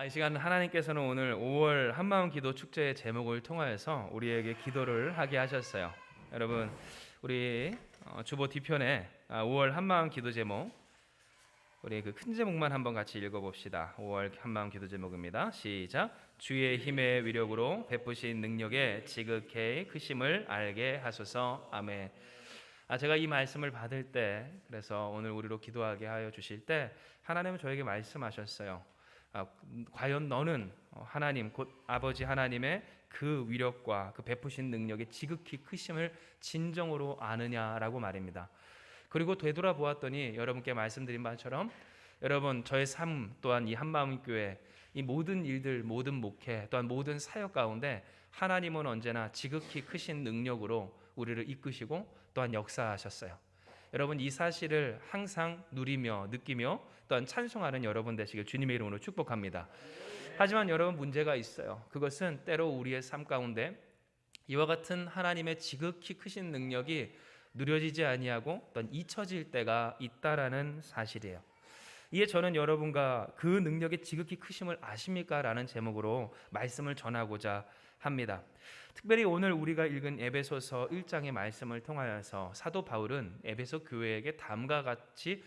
이 시간 하나님께서는 오늘 5월 한마음 기도 축제의 제목을 통하여서 우리에게 기도를 하게 하셨어요. 여러분, 우리 주보 뒤편에 5월 한마음 기도 제목, 우리 그 큰 제목만 한번 같이 읽어봅시다. 5월 한마음 기도 제목입니다. 시작. 주의 힘의 위력으로 베푸신 능력의 지극히 크심을 알게 하소서. 아멘. 제가 이 말씀을 받을 때, 그래서 오늘 우리로 기도하게 하여 주실 때 하나님은 저에게 말씀하셨어요. 과연 너는 하나님 곧 아버지 하나님의 그 위력과 그 베푸신 능력의 지극히 크심을 진정으로 아느냐라고 말입니다. 그리고 되돌아보았더니 여러분께 말씀드린 바처럼 여러분 저의 삶 또한 이 한마음교회 이 모든 일들 모든 목회 또한 모든 사역 가운데 하나님은 언제나 지극히 크신 능력으로 우리를 이끄시고 또한 역사하셨어요. 여러분 이 사실을 항상 누리며 느끼며 또한 찬송하는 여러분 되시길 주님의 이름으로 축복합니다. 하지만 여러분 문제가 있어요. 그것은 때로 우리의 삶 가운데 이와 같은 하나님의 지극히 크신 능력이 누려지지 아니하고 또한 잊혀질 때가 있다라는 사실이에요. 이에 저는 여러분과 그 능력의 지극히 크심을 아십니까? 라는 제목으로 말씀을 전하고자 합니다. 특별히 오늘 우리가 읽은 에베소서 1장의 말씀을 통하여서 사도 바울은 에베소 교회에게 다음과 같이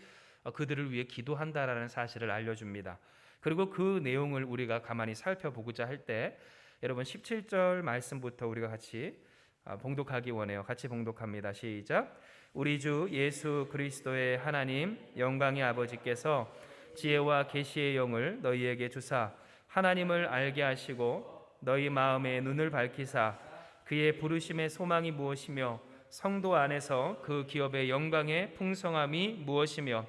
그들을 위해 기도한다라는 사실을 알려줍니다. 그리고 그 내용을 우리가 가만히 살펴보고자 할 때 여러분 17절 말씀부터 우리가 같이 봉독하기 원해요. 같이 봉독합니다. 시작. 우리 주 예수 그리스도의 하나님 영광의 아버지께서 지혜와 계시의 영을 너희에게 주사 하나님을 알게 하시고 너희 마음의 눈을 밝히사 그의 부르심의 소망이 무엇이며 성도 안에서 그 기업의 영광의 풍성함이 무엇이며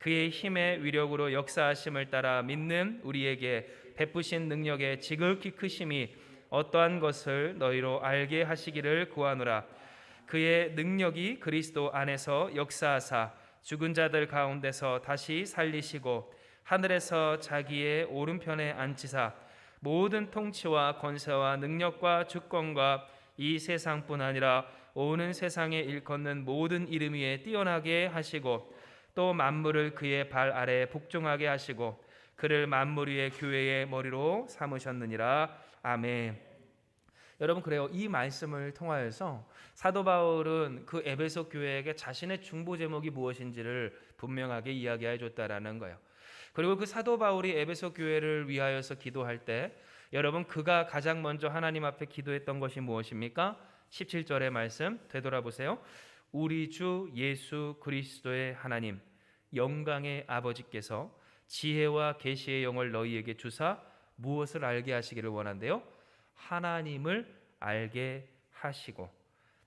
그의 힘의 위력으로 역사하심을 따라 믿는 우리에게 베푸신 능력의 지극히 크심이 어떠한 것을 너희로 알게 하시기를 구하노라. 그의 능력이 그리스도 안에서 역사하사 죽은 자들 가운데서 다시 살리시고 하늘에서 자기의 오른편에 앉히사 모든 통치와 권세와 능력과 주권과 이 세상뿐 아니라 오는 세상에 일컫는 모든 이름 위에 뛰어나게 하시고 또 만물을 그의 발 아래에 복종하게 하시고 그를 만물 위의 교회의 머리로 삼으셨느니라. 아멘. 여러분 그래요. 이 말씀을 통하여서 사도 바울은 그 에베소 교회에게 자신의 중보 제목이 무엇인지를 분명하게 이야기해 줬다라는 거예요. 그리고 그 사도 바울이 에베소 교회를 위하여서 기도할 때 여러분 그가 가장 먼저 하나님 앞에 기도했던 것이 무엇입니까? 17절의 말씀 되돌아보세요. 우리 주 예수 그리스도의 하나님 영광의 아버지께서 지혜와 계시의 영을 너희에게 주사 무엇을 알게 하시기를 원한대요? 하나님을 알게 하시고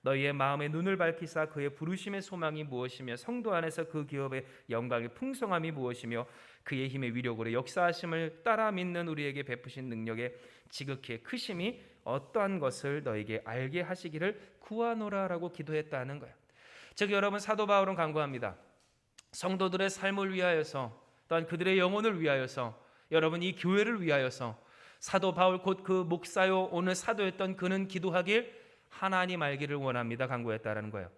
너희의 마음의 눈을 밝히사 그의 부르심의 소망이 무엇이며 성도 안에서 그 기업의 영광의 풍성함이 무엇이며 그의 힘의 위력으로 역사하심을 따라 믿는 우리에게 베푸신 능력의 지극히 크심이 어떠한 것을 너에게 알게 하시기를 구하노라라고 기도했다는 거예요. 즉 여러분 사도 바울은 간구합니다. 성도들의 삶을 위하여서 또한 그들의 영혼을 위하여서 여러분 이 교회를 위하여서 사도 바울 곧 그 목사요 오늘 사도였던 그는 기도하길 하나님 알기를 원합니다. 간구했다라는 거예요.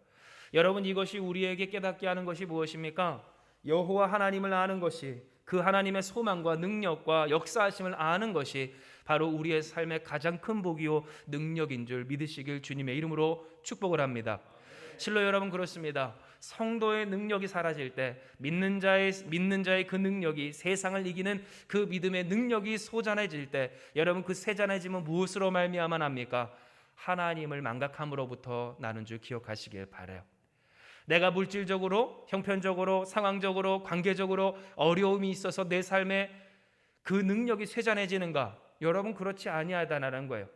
여러분 이것이 우리에게 깨닫게 하는 것이 무엇입니까? 여호와 하나님을 아는 것이 그 하나님의 소망과 능력과 역사하심을 아는 것이 바로 우리의 삶의 가장 큰 복이요 능력인 줄 믿으시길 주님의 이름으로 축복을 합니다. 실로 여러분 그렇습니다. 성도의 능력이 사라질 때 믿는 자의 그 능력이 세상을 이기는 그 믿음의 능력이 소잔해질 때 여러분 그 세잔해짐은 무엇으로 말미암아 납니까? 하나님을 망각함으로부터 나는 줄 기억하시길 바라요. 내가 물질적으로, 형편적으로, 상황적으로, 관계적으로 어려움이 있어서 내 삶에 그 능력이 쇠잔해지는가? 여러분 그렇지 아니하다는 거예요.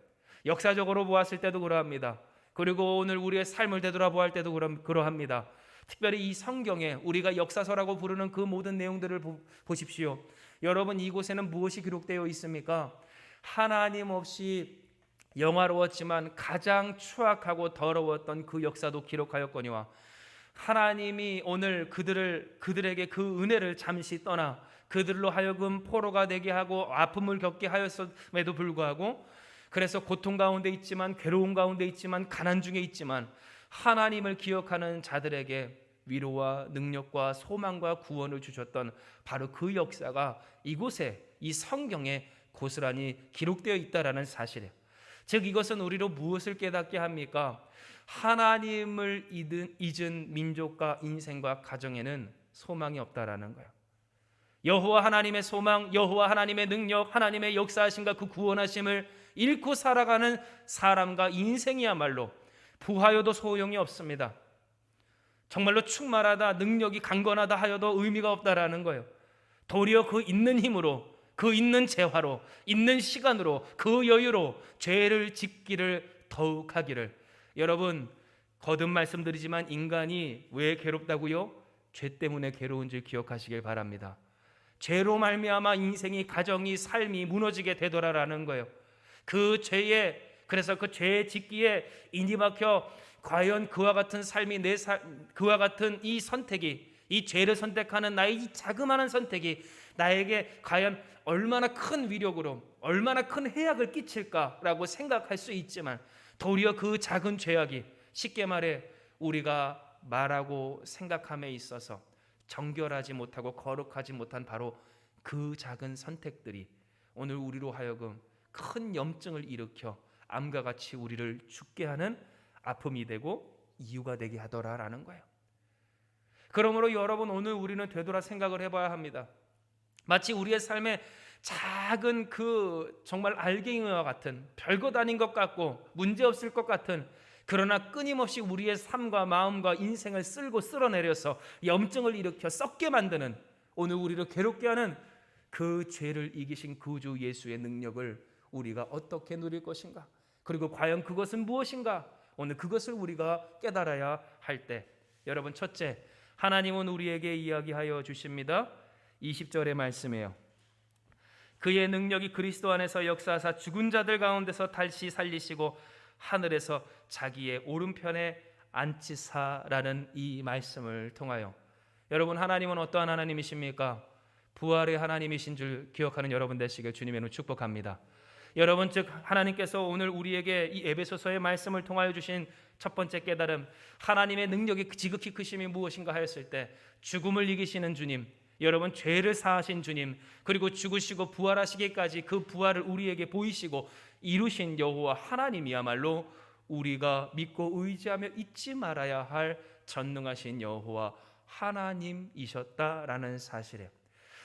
역사적으로 보았을 때도 그러합니다. 그리고 오늘 우리의 삶을 되돌아보았을 때도 그러합니다. 특별히 이 성경에 우리가 역사서라고 부르는 그 모든 내용들을 보십시오. 여러분 이곳에는 무엇이 기록되어 있습니까? 하나님 없이 영화로웠지만 가장 추악하고 더러웠던 그 역사도 기록하였거니와 하나님이 오늘 그들에게 그 은혜를 잠시 떠나 그들로 하여금 포로가 되게 하고 아픔을 겪게 하였음에도 불구하고 그래서 고통 가운데 있지만 괴로움 가운데 있지만 가난 중에 있지만 하나님을 기억하는 자들에게 위로와 능력과 소망과 구원을 주셨던 바로 그 역사가 이곳에 이 성경에 고스란히 기록되어 있다라는 사실이에요. 즉 이것은 우리로 무엇을 깨닫게 합니까? 하나님을 잊은 민족과 인생과 가정에는 소망이 없다라는 거예요. 여호와 하나님의 소망, 여호와 하나님의 능력, 하나님의 역사하심과 그 구원하심을 잃고 살아가는 사람과 인생이야말로 부하여도 소용이 없습니다. 정말로 충만하다, 능력이 강건하다 하여도 의미가 없다라는 거예요. 도리어 그 있는 힘으로, 그 있는 재화로, 있는 시간으로, 그 여유로 죄를 짓기를 더욱 하기를. 여러분, 거듭 말씀드리지만 인간이 왜 괴롭다고요? 죄 때문에 괴로운 줄 기억하시길 바랍니다. 죄로 말미암아 인생이, 가정이, 삶이 무너지게 되더라라는 거예요. 그 죄에, 그래서 그 죄 짓기에 인이 막혀 과연 그와 같은 삶이 그와 같은 이 선택이, 이 죄를 선택하는 나의 이 자그마한 선택이 나에게 과연 얼마나 큰 위력으로, 얼마나 큰 해악을 끼칠까라고 생각할 수 있지만, 도리어 그 작은 죄악이 쉽게 말해 우리가 말하고 생각함에 있어서 정결하지 못하고 거룩하지 못한 바로 그 작은 선택들이 오늘 우리로 하여금 큰 염증을 일으켜 암과 같이 우리를 죽게 하는 아픔이 되고 이유가 되게 하더라라는 거예요. 그러므로 여러분, 오늘 우리는 되돌아 생각을 해봐야 합니다. 마치 우리의 삶에 작은 그 정말 알갱이와 같은, 별것 아닌 것 같고 문제없을 것 같은, 그러나 끊임없이 우리의 삶과 마음과 인생을 쓸어내려서 염증을 일으켜 썩게 만드는, 오늘 우리를 괴롭게 하는 그 죄를 이기신 구주 예수의 능력을 우리가 어떻게 누릴 것인가? 그리고 과연 그것은 무엇인가? 오늘 그것을 우리가 깨달아야 할 때, 여러분, 첫째, 하나님은 우리에게 이야기하여 주십니다. 20절의 말씀이에요. 그의 능력이 그리스도 안에서 역사하사 죽은 자들 가운데서 다시 살리시고 하늘에서 자기의 오른편에 앉히사라는 이 말씀을 통하여, 여러분, 하나님은 어떠한 하나님이십니까? 부활의 하나님이신 줄 기억하는 여러분 되시길 주님의 이름으로 축복합니다. 여러분, 즉 하나님께서 오늘 우리에게 이 에베소서의 말씀을 통하여 주신 첫 번째 깨달음, 하나님의 능력이 지극히 크심이 무엇인가 하였을 때, 죽음을 이기시는 주님, 여러분, 죄를 사하신 주님, 그리고 죽으시고 부활하시기까지 그 부활을 우리에게 보이시고 이루신 여호와 하나님이야말로 우리가 믿고 의지하며 잊지 말아야 할 전능하신 여호와 하나님이셨다라는 사실이에요.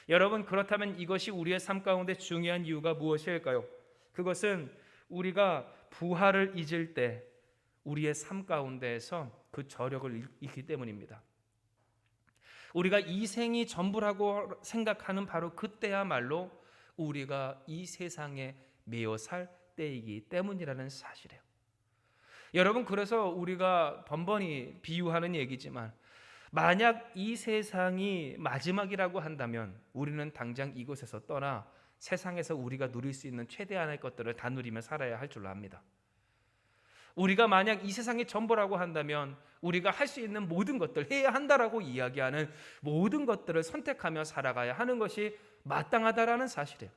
여러분, 그렇다면 이것이 우리의 삶 가운데 중요한 이유가 무엇일까요? 그것은 우리가 부활을 잊을 때 우리의 삶 가운데에서 그 저력을 잃기 때문입니다. 우리가 이 생이 전부라고 생각하는 바로 그때야말로 우리가 이 세상에 매여 살 때이기 때문이라는 사실이에요. 여러분, 그래서 우리가 번번이 비유하는 얘기지만, 만약 이 세상이 마지막이라고 한다면 우리는 당장 이곳에서 떠나 세상에서 우리가 누릴 수 있는 최대한의 것들을 다 누리며 살아야 할 줄로 압니다. 우리가 만약 이 세상이 전부라고 한다면 우리가 할 수 있는 모든 것들, 해야 한다라고 이야기하는 모든 것들을 선택하며 살아가야 하는 것이 마땅하다라는 사실이에요.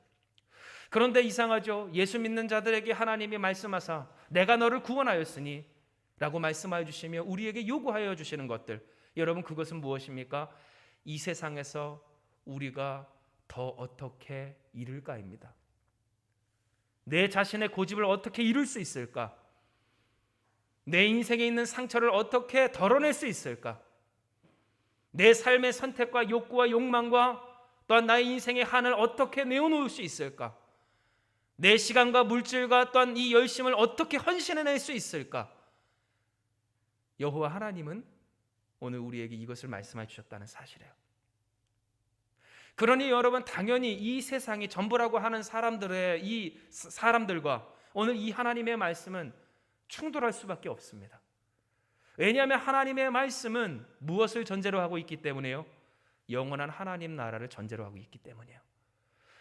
그런데 이상하죠. 예수 믿는 자들에게 하나님이 말씀하사 내가 너를 구원하였으니 라고 말씀하여 주시며 우리에게 요구하여 주시는 것들, 여러분, 그것은 무엇입니까? 이 세상에서 우리가 더 어떻게 이룰까입니다. 내 자신의 고집을 어떻게 이룰 수 있을까? 내 인생에 있는 상처를 어떻게 덜어낼 수 있을까? 내 삶의 선택과 욕구와 욕망과 또한 나의 인생의 한을 어떻게 내어놓을 수 있을까? 내 시간과 물질과 또한 이 열심을 어떻게 헌신해낼 수 있을까? 여호와 하나님은 오늘 우리에게 이것을 말씀해 주셨다는 사실이에요. 그러니 여러분, 당연히 이 세상이 전부라고 하는 사람들과 오늘 이 하나님의 말씀은 충돌할 수밖에 없습니다. 왜냐하면 하나님의 말씀은 무엇을 전제로 하고 있기 때문에요? 영원한 하나님 나라를 전제로 하고 있기 때문이에요.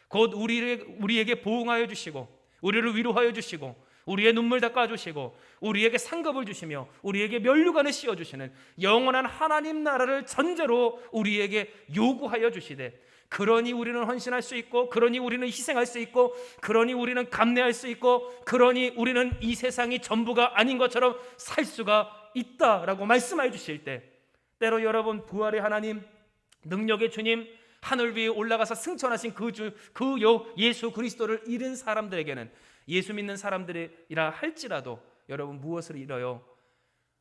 곧 우리에게 보응하여 주시고, 우리를 위로하여 주시고, 우리의 눈물 닦아주시고, 우리에게 상급을 주시며 우리에게 면류관을 씌워주시는 영원한 하나님 나라를 전제로 우리에게 요구하여 주시되, 그러니 우리는 헌신할 수 있고, 그러니 우리는 희생할 수 있고, 그러니 우리는 감내할 수 있고, 그러니 우리는 이 세상이 전부가 아닌 것처럼 살 수가 있다라고 말씀해 주실 때, 때로 여러분, 부활의 하나님, 능력의 주님, 하늘 위에 올라가서 승천하신 예수 그리스도를 잃은 사람들에게는, 예수 믿는 사람들이라 할지라도 여러분 무엇을 잃어요?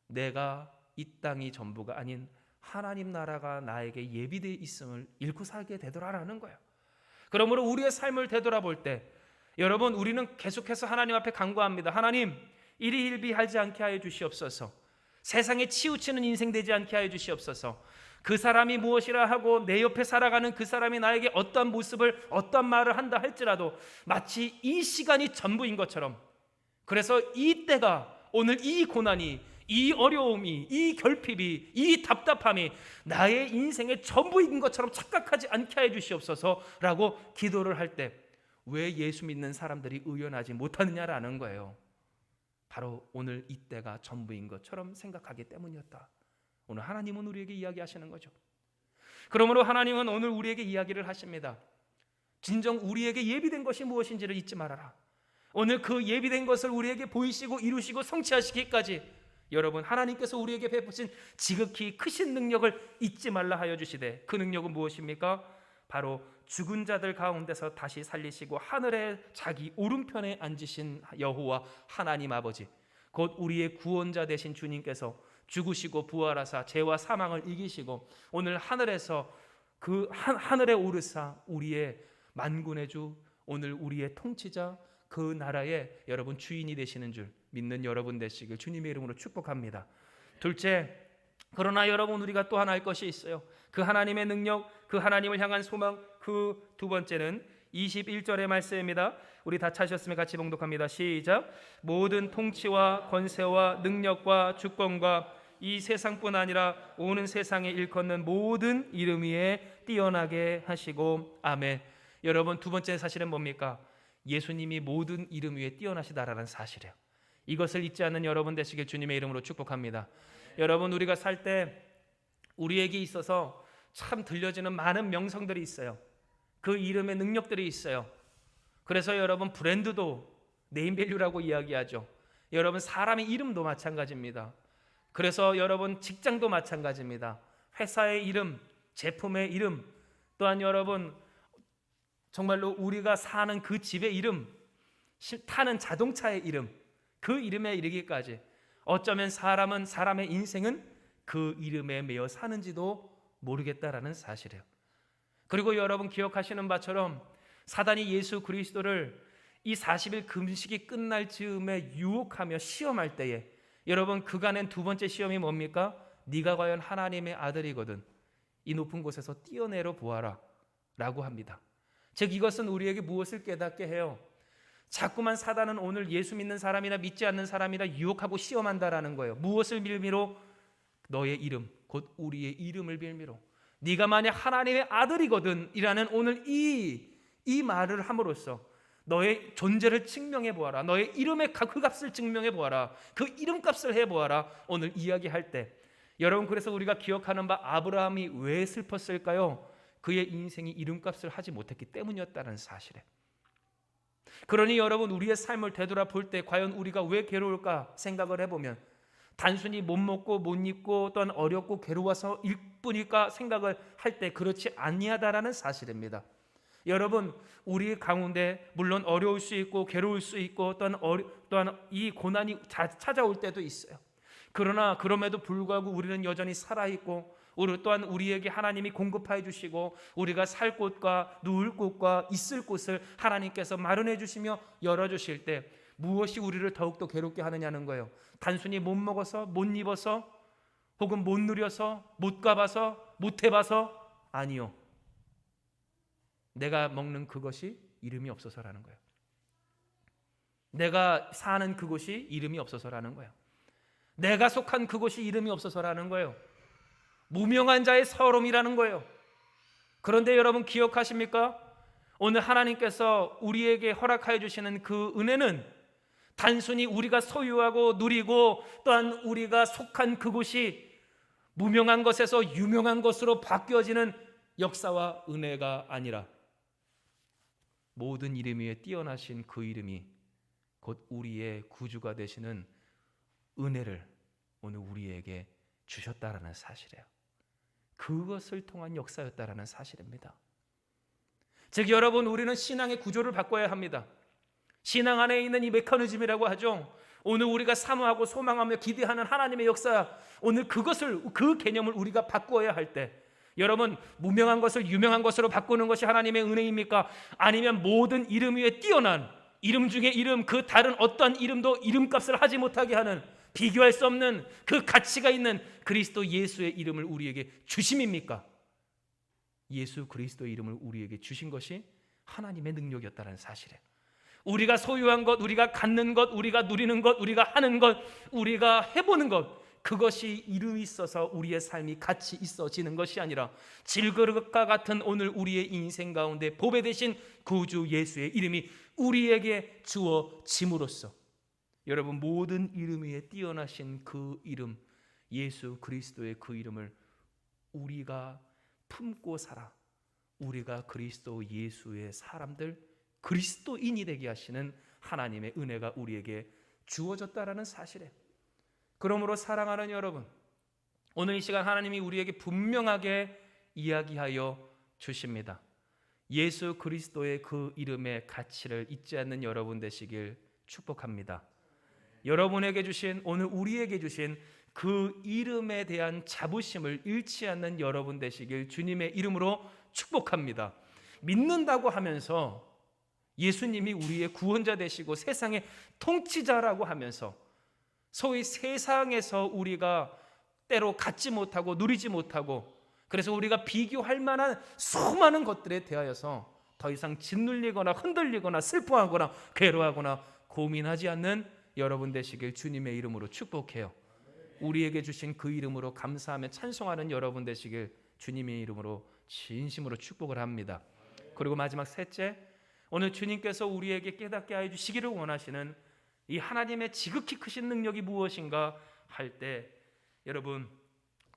내가 이 땅이 전부가 아닌 하나님 나라가 나에게 예비되어 있음을 잃고 살게 되더라라는 거예요. 그러므로 우리의 삶을 되돌아볼 때 여러분, 우리는 계속해서 하나님 앞에 간구합니다. 하나님, 일희일비하지 않게 하여 주시옵소서. 세상에 치우치는 인생 되지 않게 하여 주시옵소서. 그 사람이 무엇이라 하고 내 옆에 살아가는 그 사람이 나에게 어떤 모습을, 어떤 말을 한다 할지라도 마치 이 시간이 전부인 것처럼, 그래서 이 때가, 오늘 이 고난이, 이 어려움이, 이 결핍이, 이 답답함이 나의 인생의 전부인 것처럼 착각하지 않게 해 주시옵소서라고 기도를 할 때 왜 예수 믿는 사람들이 의연하지 못하느냐라는 거예요. 바로 오늘 이때가 전부인 것처럼 생각하기 때문이었다. 오늘 하나님은 우리에게 이야기하시는 거죠. 그러므로 하나님은 오늘 우리에게 이야기를 하십니다. 진정 우리에게 예비된 것이 무엇인지를 잊지 말아라. 오늘 그 예비된 것을 우리에게 보이시고 이루시고 성취하시기까지 여러분, 하나님께서 우리에게 베푸신 지극히 크신 능력을 잊지 말라 하여 주시되, 그 능력은 무엇입니까? 바로 죽은 자들 가운데서 다시 살리시고 하늘에 자기 오른편에 앉으신 여호와 하나님 아버지, 곧 우리의 구원자 되신 주님께서 죽으시고 부활하사 죄와 사망을 이기시고 오늘 하늘에서 그 하늘에 오르사 우리의 만군의 주, 오늘 우리의 통치자, 그 나라의 여러분 주인이 되시는 줄 믿는 여러분 되시길 주님의 이름으로 축복합니다. 둘째, 그러나 여러분, 우리가 또 하나 할 것이 있어요. 그 하나님의 능력, 그 하나님을 향한 소망. 그 두 번째는 21절의 말씀입니다. 우리 다 찾으셨으면 같이 봉독합니다. 시작. 모든 통치와 권세와 능력과 주권과 이 세상뿐 아니라 오는 세상에 일컫는 모든 이름 위에 뛰어나게 하시고. 아멘. 여러분, 두 번째 사실은 뭡니까? 예수님이 모든 이름 위에 뛰어나시다라는 사실이에요. 이것을 잊지 않는 여러분 되시길 주님의 이름으로 축복합니다. 여러분, 우리가 살 때 우리에게 있어서 참 들려지는 많은 명성들이 있어요. 그 이름의 능력들이 있어요. 그래서 여러분, 브랜드도 네임밸류라고 이야기하죠. 여러분, 사람의 이름도 마찬가지입니다. 그래서 여러분, 직장도 마찬가지입니다. 회사의 이름, 제품의 이름, 또한 여러분 정말로 우리가 사는 그 집의 이름, 타는 자동차의 이름, 그 이름에 이르기까지 어쩌면 사람의 인생은 그 이름에 매여 사는지도 모르겠다라는 사실이에요. 그리고 여러분 기억하시는 바처럼 사단이 예수 그리스도를 이 40일 금식이 끝날 즈음에 유혹하며 시험할 때에 여러분, 그가 낸 두 번째 시험이 뭡니까? 네가 과연 하나님의 아들이거든 이 높은 곳에서 뛰어내려 보아라 라고 합니다. 즉, 이것은 우리에게 무엇을 깨닫게 해요? 자꾸만 사단은 오늘 예수 믿는 사람이나 믿지 않는 사람이나 유혹하고 시험한다라는 거예요. 무엇을 빌미로? 너의 이름, 곧 우리의 이름을 빌미로. 네가 만약 하나님의 아들이거든 이라는 오늘 이 말을 함으로써 너의 존재를 증명해 보아라. 너의 이름의 그 값을 증명해 보아라. 그 이름값을 해 보아라. 오늘 이야기할 때 여러분, 그래서 우리가 기억하는 바 아브라함이 왜 슬펐을까요? 그의 인생이 이름값을 하지 못했기 때문이었다는 사실에. 그러니 여러분, 우리의 삶을 되돌아볼 때 과연 우리가 왜 괴로울까 생각을 해보면 단순히 못 먹고 못 입고 또한 어렵고 괴로워서 일 뿐일까 생각을 할 때 그렇지 아니하다라는 사실입니다. 여러분, 우리 가운데 물론 어려울 수 있고 괴로울 수 있고 또한 이 고난이 찾아올 때도 있어요. 그러나 그럼에도 불구하고 우리는 여전히 살아있고 또한 우리에게 하나님이 공급해 주시고 우리가 살 곳과 누울 곳과 있을 곳을 하나님께서 마련해 주시며 열어주실 때 무엇이 우리를 더욱더 괴롭게 하느냐는 거예요. 단순히 못 먹어서 못 입어서 혹은 못 누려서 못 가봐서 못 해봐서 아니요. 내가 먹는 그것이 이름이 없어서라는 거예요. 내가 사는 그곳이 이름이 없어서라는 거예요. 내가 속한 그곳이 이름이 없어서라는 거예요. 무명한 자의 서름이라는 거예요. 그런데 여러분 기억하십니까? 오늘 하나님께서 우리에게 허락하여 주시는 그 은혜는 단순히 우리가 소유하고 누리고 또한 우리가 속한 그곳이 무명한 것에서 유명한 것으로 바뀌어지는 역사와 은혜가 아니라 모든 이름 위에 뛰어나신 그 이름이 곧 우리의 구주가 되시는 은혜를 오늘 우리에게 주셨다라는 사실이에요. 그것을 통한 역사였다라는 사실입니다. 즉 여러분, 우리는 신앙의 구조를 바꿔야 합니다. 신앙 안에 있는 이 메커니즘이라고 하죠. 오늘 우리가 사모하고 소망하며 기대하는 하나님의 역사, 오늘 그 개념을 우리가 바꿔야 할 때, 여러분, 무명한 것을 유명한 것으로 바꾸는 것이 하나님의 은혜입니까? 아니면 모든 이름 위에 뛰어난 이름 중에 이름, 그 다른 어떠한 이름도 이름값을 하지 못하게 하는, 비교할 수 없는 그 가치가 있는 그리스도 예수의 이름을 우리에게 주심입니까? 예수 그리스도의 이름을 우리에게 주신 것이 하나님의 능력이었다는 사실에, 우리가 소유한 것, 우리가 갖는 것, 우리가 누리는 것, 우리가 하는 것, 우리가 해보는 것, 그것이 이름이 있어서 우리의 삶이 가치 있어지는 것이 아니라 질그릇과 같은 오늘 우리의 인생 가운데 보배 되신 구주 예수의 이름이 우리에게 주어짐으로써, 여러분, 모든 이름 위에 뛰어나신 그 이름, 예수 그리스도의 그 이름을 우리가 품고 살아 우리가 그리스도 예수의 사람들, 그리스도인이 되게 하시는 하나님의 은혜가 우리에게 주어졌다라는 사실에, 그러므로 사랑하는 여러분, 오늘 이 시간 하나님이 우리에게 분명하게 이야기하여 주십니다. 예수 그리스도의 그 이름의 가치를 잊지 않는 여러분 되시길 축복합니다. 여러분에게 주신, 오늘 우리에게 주신 그 이름에 대한 자부심을 잃지 않는 여러분 되시길 주님의 이름으로 축복합니다. 믿는다고 하면서 예수님이 우리의 구원자 되시고 세상의 통치자라고 하면서 소위 세상에서 우리가 때로 갖지 못하고 누리지 못하고, 그래서 우리가 비교할 만한 수많은 것들에 대하여서 더 이상 짓눌리거나 흔들리거나 슬퍼하거나 괴로워하거나 고민하지 않는 여러분 되시길 주님의 이름으로 축복해요. 우리에게 주신 그 이름으로 감사하며 찬송하는 여러분 되시길 주님의 이름으로 진심으로 축복을 합니다. 그리고 마지막 셋째, 오늘 주님께서 우리에게 깨닫게 해 주시기를 원하시는 이 하나님의 지극히 크신 능력이 무엇인가 할 때, 여러분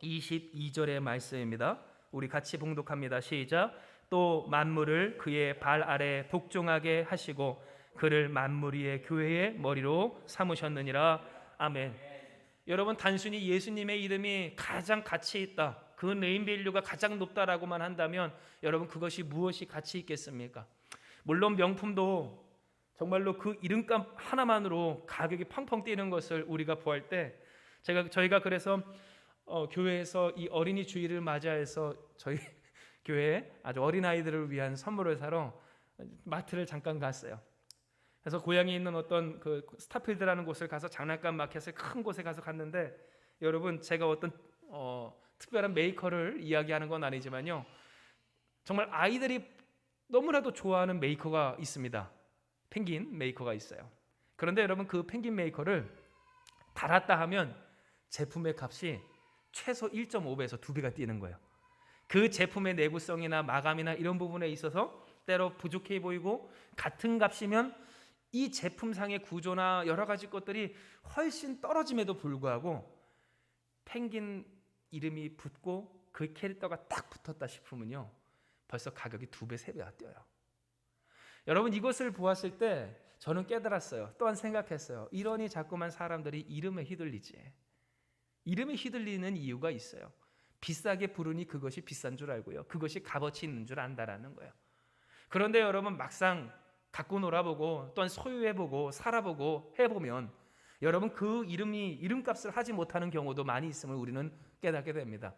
22절의 말씀입니다. 우리 같이 봉독합니다. 시작. 또 만물을 그의 발 아래 복종하게 하시고 그를 만물 위의 교회의 머리로 삼으셨느니라. 아멘. 여러분, 단순히 예수님의 이름이 가장 가치 있다, 그 네임밸류가 가장 높다라고만 한다면 여러분, 그것이 무엇이 가치 있겠습니까? 물론 명품도 정말로 그 이름값 하나만으로 가격이 펑펑 뛰는 것을 우리가 보할 때, 저희가 그래서 교회에서 이 어린이 주일을 맞이해서 저희 교회에 아주 어린 아이들을 위한 선물을 사러 마트를 잠깐 갔어요. 그래서 고향에 있는 어떤 그 스타필드라는 곳을 가서 장난감 마켓을 큰 곳에 가서 갔는데, 여러분, 제가 어떤 특별한 메이커를 이야기하는 건 아니지만요, 정말 아이들이 너무나도 좋아하는 메이커가 있습니다. 펭귄 메이커가 있어요. 그런데 여러분, 그 펭귄 메이커를 달았다 하면 제품의 값이 최소 1.5배에서 2배가 뛰는 거예요. 그 제품의 내구성이나 마감이나 이런 부분에 있어서 때로 부족해 보이고, 같은 값이면 이 제품상의 구조나 여러 가지 것들이 훨씬 떨어짐에도 불구하고 펭귄 이름이 붙고 그 캐릭터가 딱 붙었다 싶으면요, 벌써 가격이 2배, 3배가 뛰어요. 여러분, 이것을 보았을 때 저는 깨달았어요. 또한 생각했어요. 이러니 자꾸만 사람들이 이름에 휘둘리지. 이름에 휘둘리는 이유가 있어요. 비싸게 부르니 그것이 비싼 줄 알고요, 그것이 값어치 있는 줄 안다라는 거예요. 그런데 여러분, 막상 갖고 놀아보고 또한 소유해보고 살아보고 해보면 여러분, 그 이름이 이름값을 하지 못하는 경우도 많이 있음을 우리는 깨닫게 됩니다.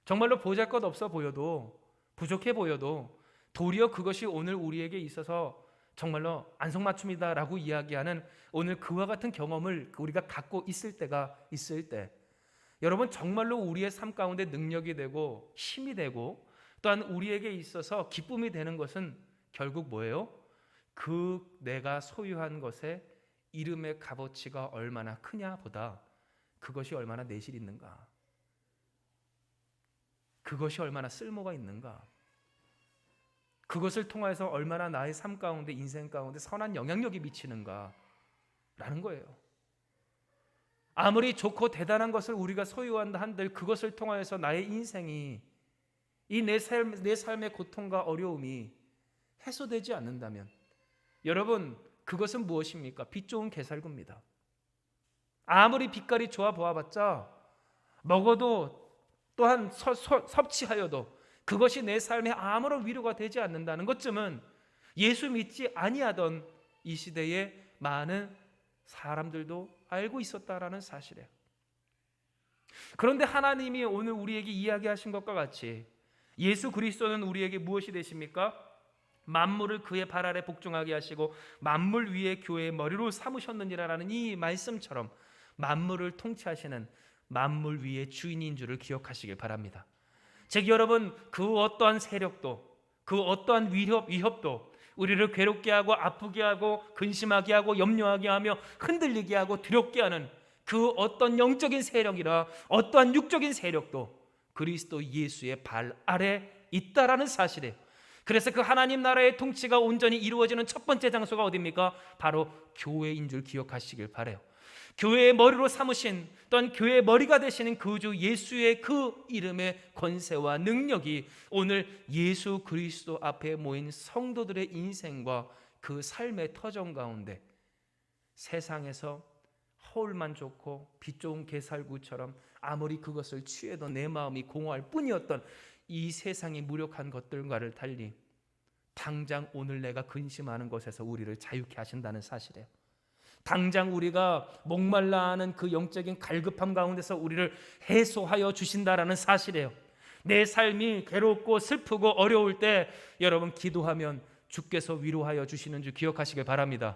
정말로 보잘것없어 보여도, 부족해 보여도 도리어 그것이 오늘 우리에게 있어서 정말로 안성맞춤이다라고 이야기하는 오늘 그와 같은 경험을 우리가 갖고 있을 때가 있을 때, 여러분, 정말로 우리의 삶 가운데 능력이 되고 힘이 되고 또한 우리에게 있어서 기쁨이 되는 것은 결국 뭐예요? 그 내가 소유한 것의 이름의 값어치가 얼마나 크냐 보다 그것이 얼마나 내실 있는가, 그것이 얼마나 쓸모가 있는가, 그것을 통해서 얼마나 나의 삶 가운데, 인생 가운데 선한 영향력이 미치는가 라는 거예요. 아무리 좋고 대단한 것을 우리가 소유한다 한들 그것을 통하여서 나의 인생이, 이 내 삶의 고통과 어려움이 해소되지 않는다면 여러분, 그것은 무엇입니까? 빛 좋은 개살구입니다. 아무리 빛깔이 좋아 보아봤자, 먹어도 또한 섭취하여도 그것이 내 삶에 아무런 위로가 되지 않는다는 것쯤은 예수 믿지 아니하던 이 시대에 많은 사람들도 알고 있었다라는 사실이에요. 그런데 하나님이 오늘 우리에게 이야기하신 것과 같이 예수 그리스도는 우리에게 무엇이 되십니까? 만물을 그의 발 아래 복종하게 하시고 만물 위에 교회의 머리로 삼으셨느니라라는 이 말씀처럼 만물을 통치하시는 만물 위의 주인인 줄을 기억하시길 바랍니다. 즉 여러분, 그 어떠한 세력도, 그 어떠한 위협도 우리를 괴롭게 하고 아프게 하고 근심하게 하고 염려하게 하며 흔들리게 하고 두렵게 하는 그 어떤 영적인 세력이나 어떠한 육적인 세력도 그리스도 예수의 발 아래 있다라는 사실이에요. 그래서 그 하나님 나라의 통치가 온전히 이루어지는 첫 번째 장소가 어디입니까? 바로 교회인 줄 기억하시길 바라요. 교회의 머리로 삼으신, 또한 교회의 머리가 되시는 그 주 예수의 그 이름의 권세와 능력이 오늘 예수 그리스도 앞에 모인 성도들의 인생과 그 삶의 터전 가운데 세상에서 허울만 좋고 빛 좋은 게살구처럼 아무리 그것을 취해도 내 마음이 공허할 뿐이었던 이 세상의 무력한 것들과를 달리 당장 오늘 내가 근심하는 것에서 우리를 자유케 하신다는 사실이에요. 당장 우리가 목말라 하는 그 영적인 갈급함 가운데서 우리를 해소하여 주신다라는 사실이에요. 내 삶이 괴롭고 슬프고 어려울 때 여러분 기도하면 주께서 위로하여 주시는 줄 기억하시길 바랍니다.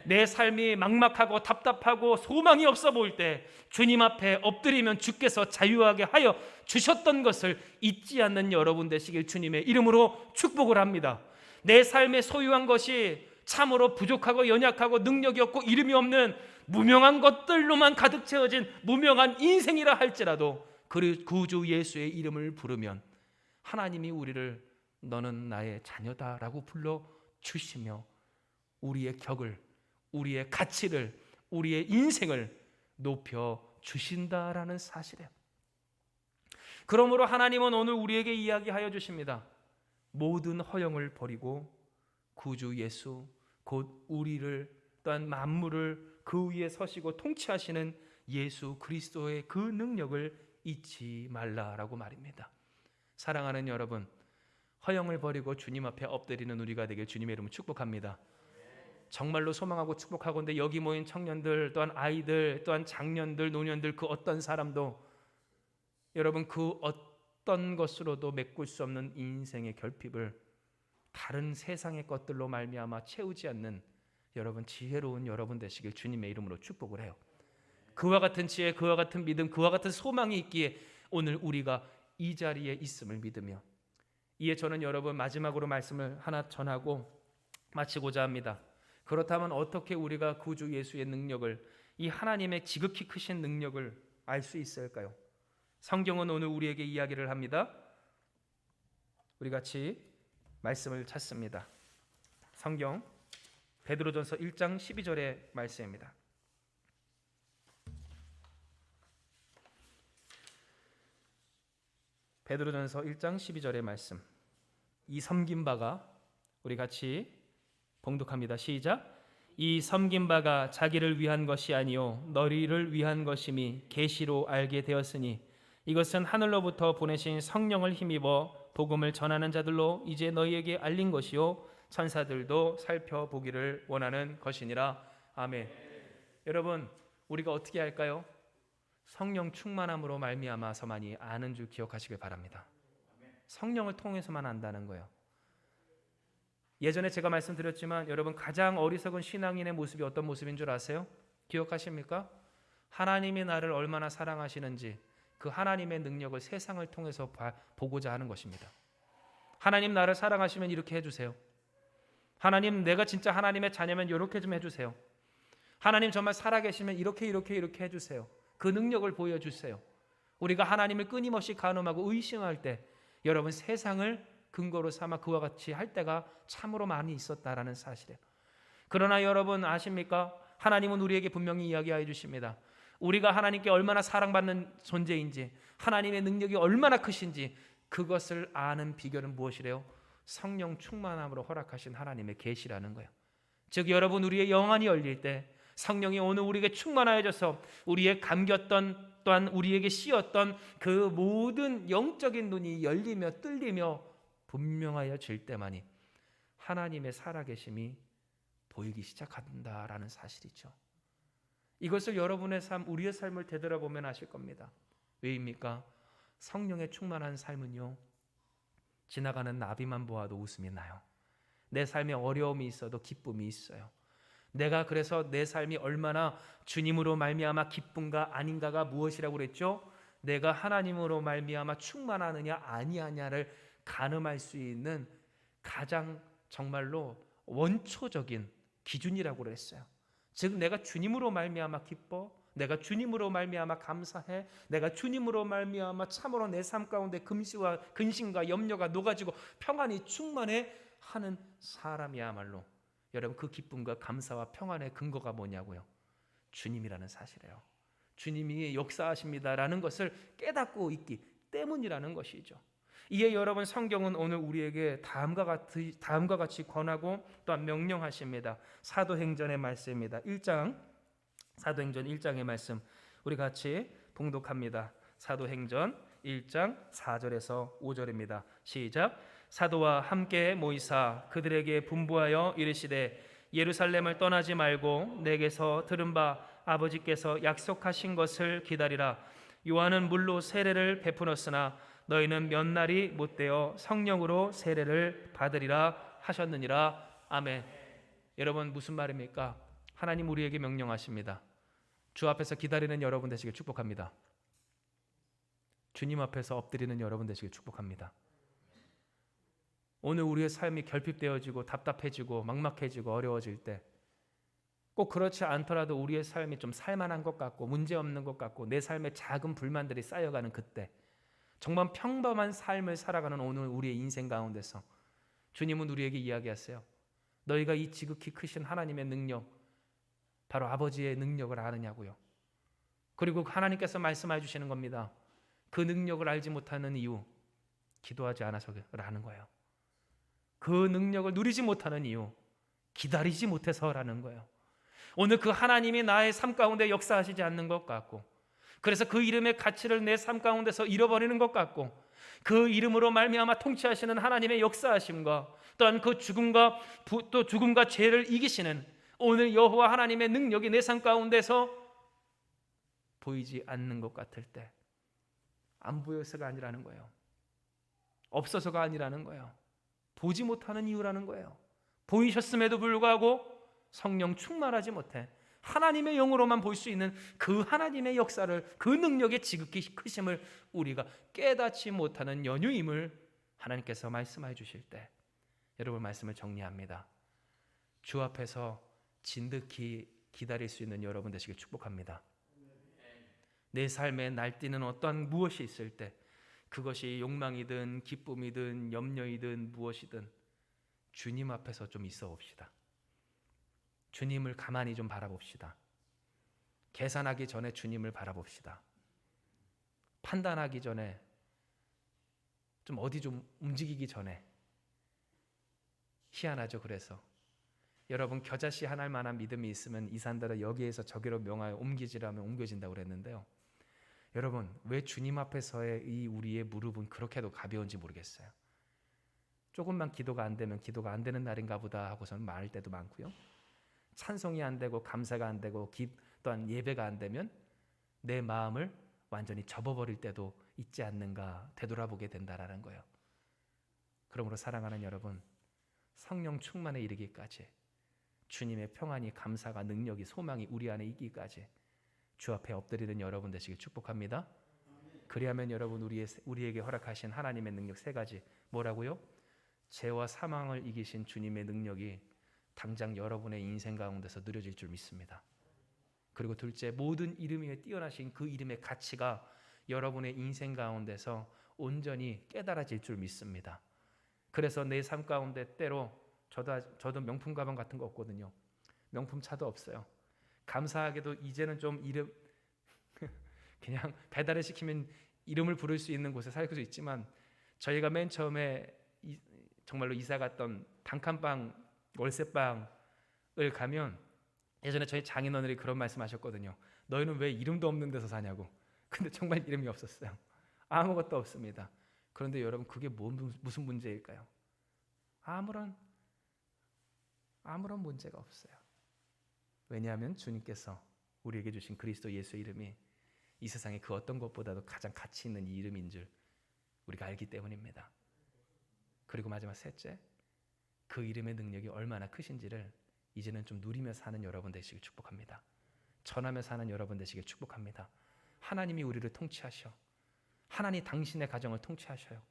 내 삶이 막막하고 답답하고 소망이 없어 보일 때 주님 앞에 엎드리면 주께서 자유하게 하여 주셨던 것을 잊지 않는 여러분 되시길 주님의 이름으로 축복을 합니다. 내 삶에 소유한 것이 참으로 부족하고 연약하고 능력이 없고 이름이 없는 무명한 것들로만 가득 채워진 무명한 인생이라 할지라도 그 구주 예수의 이름을 부르면 하나님이 우리를 너는 나의 자녀다라고 불러주시며 우리의 격을, 우리의 가치를, 우리의 인생을 높여주신다라는 사실이에요. 그러므로 하나님은 오늘 우리에게 이야기하여 주십니다. 모든 허영을 버리고 구주 예수, 곧 우리를 또한 만물을 그 위에 서시고 통치하시는 예수 그리스도의 그 능력을 잊지 말라라고 말입니다. 사랑하는 여러분, 허영을 버리고 주님 앞에 엎드리는 우리가 되길 주님의 이름으로 축복합니다. 정말로 소망하고 축복하건대 여기 모인 청년들, 또한 아이들, 또한 장년들, 노년들, 그 어떤 사람도 여러분 그 어떤 것으로도 메꿀 수 없는 인생의 결핍을 다른 세상의 것들로 말미암아 채우지 않는 여러분 지혜로운 여러분 되시길 주님의 이름으로 축복을 해요. 그와 같은 지혜, 그와 같은 믿음, 그와 같은 소망이 있기에 오늘 우리가 이 자리에 있음을 믿으며, 이에 저는 여러분 마지막으로 말씀을 하나 전하고 마치고자 합니다. 그렇다면 어떻게 우리가 구주 예수의 능력을, 이 하나님의 지극히 크신 능력을 알 수 있을까요? 성경은 오늘 우리에게 이야기를 합니다. 우리 같이 말씀을 찾습니다. 성경 베드로전서 1장 12절의 말씀입니다. 베드로전서 1장 12절의 말씀. 이 섬긴 바가, 우리 같이 봉독합니다. 시작. 이 섬긴 바가 자기를 위한 것이 아니요 너희를 위한 것임이 계시로 알게 되었으니 이것은 하늘로부터 보내신 성령을 힘입어 복음을 전하는 자들로 이제 너희에게 알린 것이요 천사들도 살펴보기를 원하는 것이니라. 아멘. 여러분, 우리가 어떻게 할까요? 성령 충만함으로 말미암아서만이 아는 줄 기억하시길 바랍니다. 성령을 통해서만 안다는 거예요. 예전에 제가 말씀드렸지만 여러분 가장 어리석은 신앙인의 모습이 어떤 모습인 줄 아세요? 기억하십니까? 하나님이 나를 얼마나 사랑하시는지 그 하나님의 능력을 세상을 통해서 보고자 하는 것입니다. 하나님 나를 사랑하시면 이렇게 해주세요. 하나님 내가 진짜 하나님의 자녀면 이렇게 좀 해주세요. 하나님 정말 살아계시면 이렇게 해주세요. 그 능력을 보여주세요. 우리가 하나님을 끊임없이 간음하고 의심할 때 여러분 세상을 근거로 삼아 그와 같이 할 때가 참으로 많이 있었다라는 사실이에요. 그러나 여러분 아십니까? 하나님은 우리에게 분명히 이야기해 주십니다. 우리가 하나님께 얼마나 사랑받는 존재인지, 하나님의 능력이 얼마나 크신지 그것을 아는 비결은 무엇이래요? 성령 충만함으로 허락하신 하나님의 계시라는 거예요. 즉 여러분 우리의 영안이 열릴 때 성령이 오늘 우리에게 충만하여져서 우리의 감겼던 또한 우리에게 씌었던 그 모든 영적인 눈이 열리며 뚫리며 분명하여질 때만이 하나님의 살아계심이 보이기 시작한다라는 사실이죠. 이것을 여러분의 삶, 우리의 삶을 되돌아보면 아실 겁니다. 왜입니까? 성령의 충만한 삶은요, 지나가는 나비만 보아도 웃음이 나요. 내 삶에 어려움이 있어도 기쁨이 있어요. 내가 그래서 내 삶이 얼마나 주님으로 말미암아 기쁜가 아닌가가 무엇이라고 그랬죠? 내가 하나님으로 말미암아 충만하느냐 아니하냐를 가늠할 수 있는 가장 정말로 원초적인 기준이라고 그랬어요. 즉 내가 주님으로 말미암아 기뻐, 내가 주님으로 말미암아 감사해, 내가 주님으로 말미암아 참으로 내 삶 가운데 근심과 염려가 녹아지고 평안이 충만해 하는 사람이야말로 여러분 그 기쁨과 감사와 평안의 근거가 뭐냐고요? 주님이라는 사실이에요. 주님이 역사하십니다라는 것을 깨닫고 있기 때문이라는 것이죠. 이에 여러분 성경은 오늘 우리에게 다음과 같이 권하고 또한 명령하십니다. 사도행전의 말씀입니다. 사도행전 1장의 말씀 우리 같이 봉독합니다. 사도행전 1장 4절에서 5절입니다. 시작. 사도와 함께 모이사 그들에게 분부하여 이르시되 예루살렘을 떠나지 말고 내게서 들은 바 아버지께서 약속하신 것을 기다리라. 요한은 물로 세례를 베풀었으나 너희는 몇 날이 못되어 성령으로 세례를 받으리라 하셨느니라. 아멘. 여러분 무슨 말입니까? 하나님 우리에게 명령하십니다. 주 앞에서 기다리는 여러분 되시길 축복합니다. 주님 앞에서 엎드리는 여러분 되시길 축복합니다. 오늘 우리의 삶이 결핍되어지고 답답해지고 막막해지고 어려워질 때 꼭 그렇지 않더라도 우리의 삶이 좀 살만한 것 같고 문제없는 것 같고 내 삶에 작은 불만들이 쌓여가는 그때 정말 평범한 삶을 살아가는 오늘 우리의 인생 가운데서 주님은 우리에게 이야기하세요. 너희가 이 지극히 크신 하나님의 능력 바로 아버지의 능력을 아느냐고요. 그리고 하나님께서 말씀해 주시는 겁니다. 그 능력을 알지 못하는 이유 기도하지 않아서라는 거예요. 그 능력을 누리지 못하는 이유 기다리지 못해서라는 거예요. 오늘 그 하나님이 나의 삶 가운데 역사하시지 않는 것 같고 그래서 그 이름의 가치를 내 삶 가운데서 잃어버리는 것 같고 그 이름으로 말미암아 통치하시는 하나님의 역사하심과 또한 그 죽음과 죄를 이기시는 오늘 여호와 하나님의 능력이 내 삶 가운데서 보이지 않는 것 같을 때 안 보여서가 아니라는 거예요. 없어서가 아니라는 거예요. 보지 못하는 이유라는 거예요. 보이셨음에도 불구하고 성령 충만하지 못해 하나님의 영으로만 볼 수 있는 그 하나님의 역사를 그 능력의 지극히 크심을 우리가 깨닫지 못하는 연유임을 하나님께서 말씀해 주실 때 여러분 말씀을 정리합니다. 주 앞에서 진득히 기다릴 수 있는 여러분 되시길 축복합니다. 내 삶에 날뛰는 어떠한 무엇이 있을 때 그것이 욕망이든 기쁨이든 염려이든 무엇이든 주님 앞에서 좀 있어 봅시다. 주님을 가만히 좀 바라봅시다. 계산하기 전에 주님을 바라봅시다. 판단하기 전에 좀 어디 좀 움직이기 전에 희한하죠. 그래서 여러분 겨자씨 하나일 만한 믿음이 있으면 이 산들을 여기에서 저기로 명하여 옮기지라면 옮겨진다고 그랬는데요. 여러분 왜 주님 앞에서의 이 우리의 무릎은 그렇게도 가벼운지 모르겠어요. 조금만 기도가 안 되면 기도가 안 되는 날인가 보다 하고서는 말할 때도 많고요. 찬송이 안 되고 감사가 안 되고 또한 예배가 안 되면 내 마음을 완전히 접어버릴 때도 있지 않는가 되돌아보게 된다라는 거예요. 그러므로 사랑하는 여러분 성령 충만에 이르기까지 주님의 평안이 감사가 능력이 소망이 우리 안에 있기까지 주 앞에 엎드리는 여러분 되시길 축복합니다. 그리하면 여러분 우리에게 허락하신 하나님의 능력 세 가지 뭐라고요? 죄와 사망을 이기신 주님의 능력이 당장 여러분의 인생 가운데서 누려질 줄 믿습니다. 그리고 둘째 모든 이름 위에 뛰어나신 그 이름의 가치가 여러분의 인생 가운데서 온전히 깨달아질 줄 믿습니다. 그래서 내 삶 가운데 때로 저도 명품 가방 같은 거 없거든요. 명품 차도 없어요. 감사하게도 이제는 좀 이름 그냥 배달을 시키면 이름을 부를 수 있는 곳에 살고 있지만 저희가 맨 처음에 정말로 이사 갔던 단칸방 월세방을 가면 예전에 저희 장인어른이 그런 말씀하셨거든요. 너희는 왜 이름도 없는 데서 사냐고. 근데 정말 이름이 없었어요. 아무것도 없습니다. 그런데 여러분, 그게 무슨 문제일까요? 아무런 문제가 없어요. 왜냐하면 주님께서 우리에게 주신 그리스도 예수의 이름이 이 세상의 그 어떤 것보다도 가장 가치 있는 이 이름인 줄 우리가 알기 때문입니다. 그리고 마지막 셋째, 그 이름의 능력이 얼마나 크신지를 이제는 좀 누리며 사는 여러분 되시길 축복합니다. 전하며 사는 여러분 되시길 축복합니다. 하나님이 우리를 통치하셔. 하나님 당신의 가정을 통치하셔요.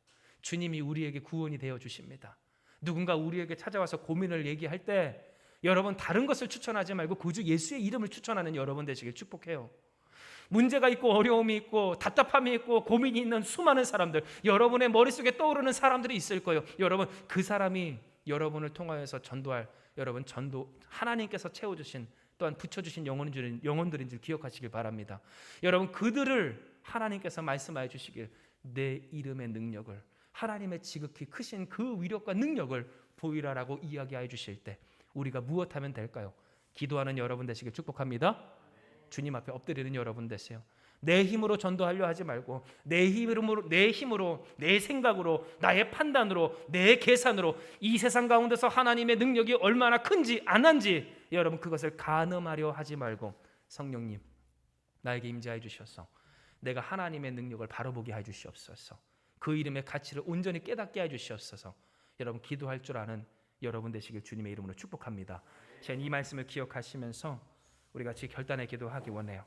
주님이 우리에게 구원이 되어 주십니다. 누군가 우리에게 찾아와서 고민을 얘기할 때 여러분, 다른 것을 추천하지 말고 구주 예수의 이름을 추천하는 여러분 되시길 축복해요. 문제가 있고 어려움이 있고 답답함이 있고 고민이 있는 수많은 사람들, 여러분의 머릿속에 떠오르는 사람들이 있을 거예요. 여러분, 그 사람이 여러분을 통하여서 전도할, 여러분 전도 하나님께서 채워주신, 또한 붙여주신 영혼들인 줄 기억하시길 바랍니다. 여러분, 그들을 하나님께서 말씀하여 주시길, 내 이름의 능력을, 하나님의 지극히 크신 그 위력과 능력을 보이라라고 이야기하여 주실 때 우리가 무엇하면 될까요? 기도하는 여러분 되시길 축복합니다. 주님 앞에 엎드리는 여러분 되세요. 내 힘으로 전도하려 하지 말고 내 힘으로, 내 생각으로, 나의 판단으로, 내 계산으로 이 세상 가운데서 하나님의 능력이 얼마나 큰지 안 한지 여러분, 그것을 가늠하려 하지 말고, 성령님 나에게 임재하여 주셔서 내가 하나님의 능력을 바로 보게 해 주시옵소서. 그 이름의 가치를 온전히 깨닫게 해 주시옵소서. 여러분, 기도할 줄 아는 여러분 되시길 주님의 이름으로 축복합니다. 이 말씀을 기억하시면서 우리 같이 결단의 기도하기 원해요.